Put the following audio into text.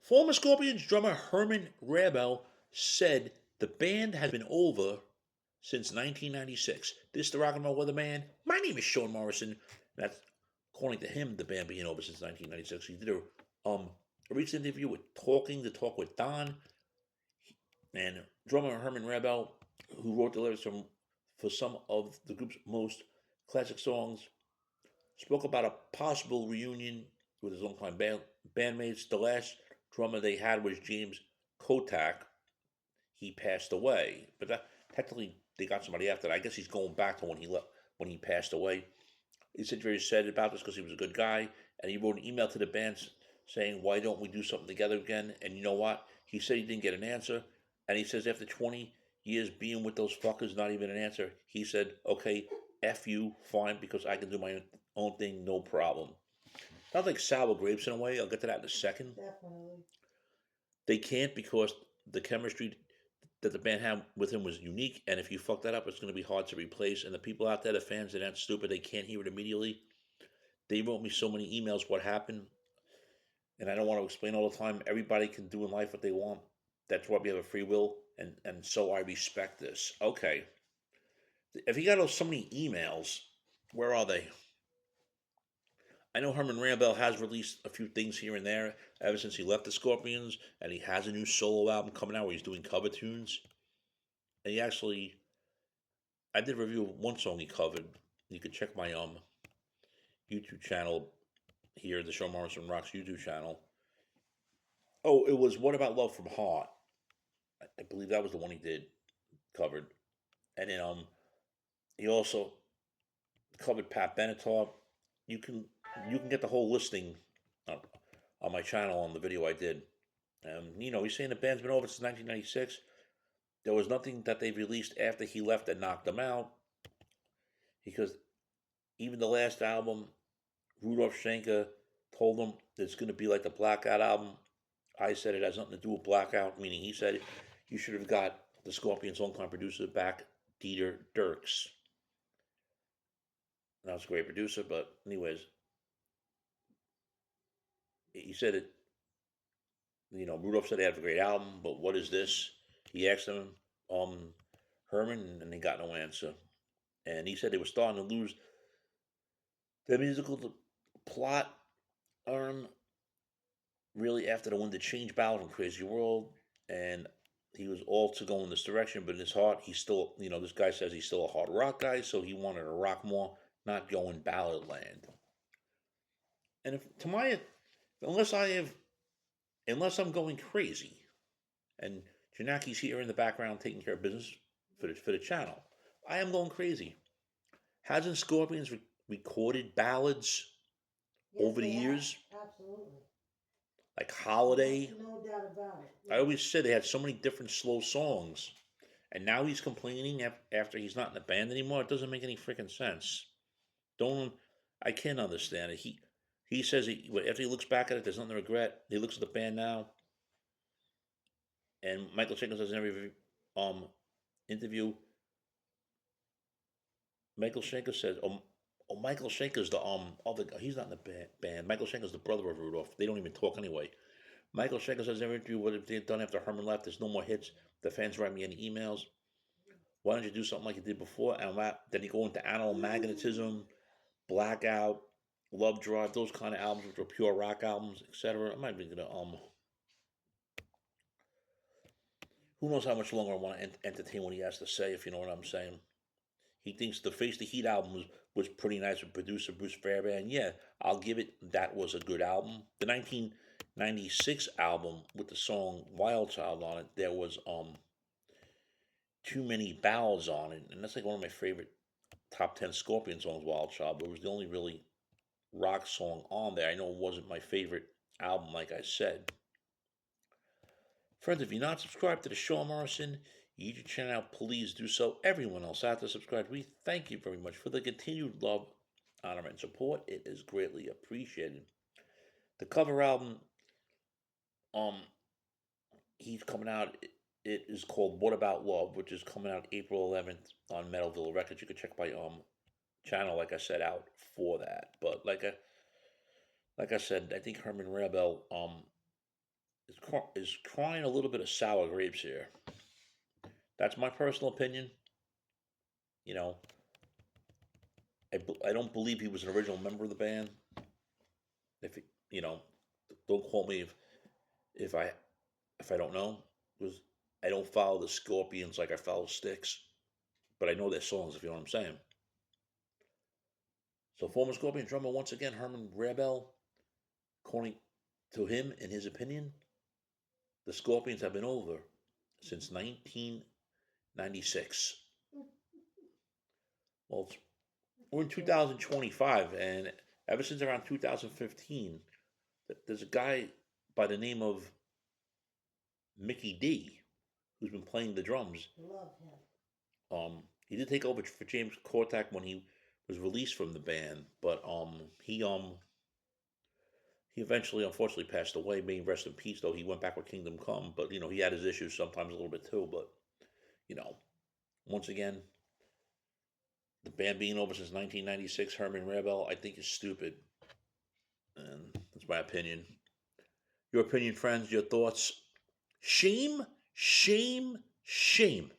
Former Scorpions drummer Herman Rarebell said the band has been over since 1996. This is the Rock and Roll Weatherman. My name is Sean Morrison. That's according to him, the band being over since 1996. He did a recent interview with Talking the Talk with Don, and drummer Herman Rarebell, who wrote the lyrics for some of the group's most classic songs, spoke about a possible reunion with his longtime bandmates. The last drummer they had was James Kotak. He passed away, but technically they got somebody after that. I guess he's going back to when he left, when he passed away. He said very sad about this because he was a good guy, and he wrote an email to the band saying, "Why don't we do something together again?" And you know what? He said he didn't get an answer, and he says after 20 years being with those fuckers, not even an answer, he said, "Okay, f you, fine, because I can do my own thing, no problem." Sounds like sour grapes in a way. I'll get to that in a second. Definitely. They can't because the chemistry that the band had with him was unique, and if you fuck that up, it's going to be hard to replace. And the people out there, the fans, that aren't stupid, they can't hear it immediately. They wrote me so many emails what happened, and I don't want to explain all the time. Everybody can do in life what they want. That's why we have a free will, and so I respect this. Okay, if you got so many emails, where are they? I know Herman Rarebell has released a few things here and there ever since he left the Scorpions, and he has a new solo album coming out where he's doing cover tunes. And he actually, I did a review of one song he covered. You can check my YouTube channel here, the Show Morrison Rocks YouTube channel. Oh, it was "What About Love from Heart." I believe that was the one he did covered, and then he also covered Pat Benatar. You can you can get the whole listing on, on my channel on the video I did. He's saying the band's been over since 1996. There was nothing that they released after he left that knocked them out, because even the last album, Rudolph Schenker told them it's going to be like the Blackout album. I said it has nothing to do with Blackout, meaning he said you should have got the Scorpions' longtime producer back, Dieter Dirks. That was a great producer, but anyways, he said it. Rudolph said they had a great album, but what is this? He asked him, Herman, and they got no answer. And he said they were starting to lose their musical plot, um, really after the When the Change Ballad from Crazy World, and he was all to go in this direction, but in his heart, he's still, this guy says he's still a hard rock guy, so he wanted to rock more, not go in ballad land. And if to my, unless I have, unless I'm going crazy, and Janaki's here in the background taking care of business for the channel, I am going crazy. Hasn't Scorpions recorded ballads Yes, over the they have. years, Absolutely. like No, Holiday? no doubt about it. I Yes. always said they had so many different slow songs, and now he's complaining after he's not in the band anymore. It doesn't make any freaking sense. Don't I can't understand it. He says after he looks back at it, there's nothing to regret. He looks at the band now, and Michael Jenkins says in every interview, Michael Schenker says, Michael Schenker's the other guy. He's not in the band. Michael Schenker's the brother of Rudolph. They don't even talk anyway. Michael Schenker says in every interview, what have they done after Herman left? There's no more hits. The fans write me any emails. Why don't you do something like you did before? And then you go into Animal Magnetism, Blackout, Love Drive, those kind of albums, which are pure rock albums, etc. I might be gonna who knows how much longer I want to entertain what he has to say, if you know what I'm saying. He thinks the Face the Heat album was pretty nice with producer Bruce Fairbairn. Yeah, I'll give it. That was a good album. The 1996 album with the song Wild Child on it, there was too many ballads on it, and that's like one of my favorite top 10 Scorpion songs, Wild Child. But it was the only really rock song on there. I know it wasn't my favorite album, like I said. Friends, if you're not subscribed to the Shaw Morrison YouTube channel, please do so. Everyone else out there subscribed, we thank you very much for the continued love, honor, and support. It is greatly appreciated. The cover album, um, he's coming out. It is called "What About Love," which is coming out April 11th on Metalville Records. You can check my channel, like I said, out for that. But like I said, I think Herman Rarebell is crying a little bit of sour grapes here. That's my personal opinion. You know, I don't believe he was an original member of the band. If you know, don't quote me if I if I don't know, because I don't follow the Scorpions like I follow Styx, but I know their songs. If you know what I'm saying. So former Scorpion drummer once again Herman Rarebell, according to him, in his opinion, the Scorpions have been over since 1996. Well, we're in 2025, and ever since around 2015, there's a guy by the name of Mickey D who's been playing the drums. Love him. He did take over for James Kortak when he was released from the band, but he eventually unfortunately passed away. May he rest in peace. Though he went back with Kingdom Come, but he had his issues sometimes a little bit too. But you know, once again, the band being over since 1996, Herman Rarebell, I think is stupid, and that's my opinion. Your opinion, friends. Your thoughts. Shame, shame, shame.